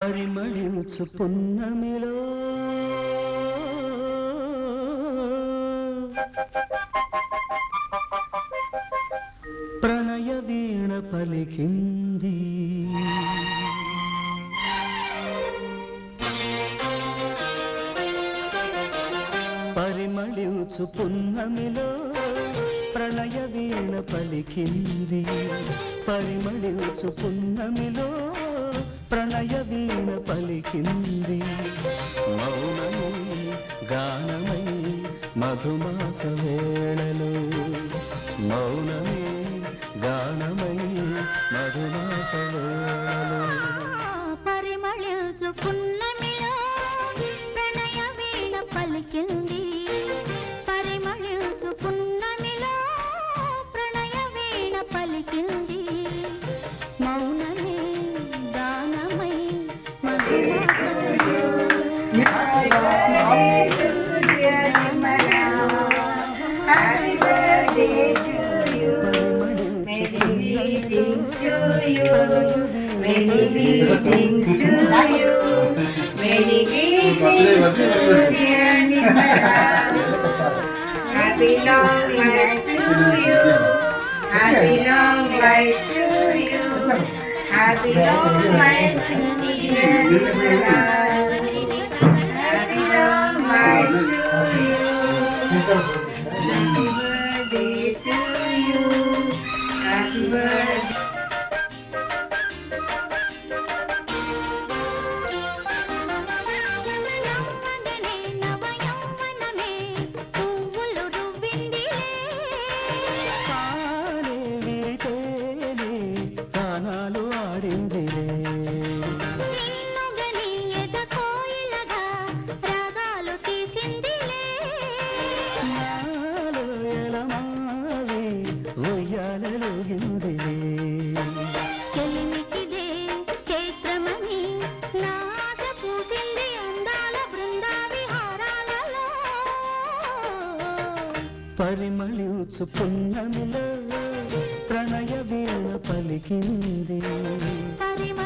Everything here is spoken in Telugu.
పరిమళించు పున్నమిలో ప్రణయ వీణ పలికింది. పరిమళించు పున్నమిలో ప్రణయ వీణ పలికింది. పరిమళించు పున్నమిలో ప్రణయ వీణ పలికింది. మౌనమై గానమై మధుమాస వేళలో మౌనమే గానమై మధుమాస వేళలో పరిమళించు పున్నమిలో ప్రణయ వీణ పలికింది. పరిమళించు పున్నమిలో ప్రణయ వీణ పలికింది. మౌనమే గానమై మధుమాస Happy birthday to you. Many greetings to you. Many greetings to you. Many greetings to dear Nirmala. Happy long life to you. Happy long life to you. Happy long life to dear Nirmala. Happy long life to you. Happy birthday to you. Happy birthday. నవమగనే నవయౌవనమే పువ్వులు రువ్విందిలే. కానే విరితేనే గానాలు ఆడిందిలే. నిన్నుగని ఎద కోయిలగా రాగాలు తీసిందిలే. నాలో ఎలమావి ఉయ్యాలలుగిందిలే. చెలిమిటిదే చైత్రమని నా ఆశ పూసింది అందాల బృందా విహారాలలో. పరిమళించు పున్నమిలో ప్రణయ వీణ పలికింది. పరిమ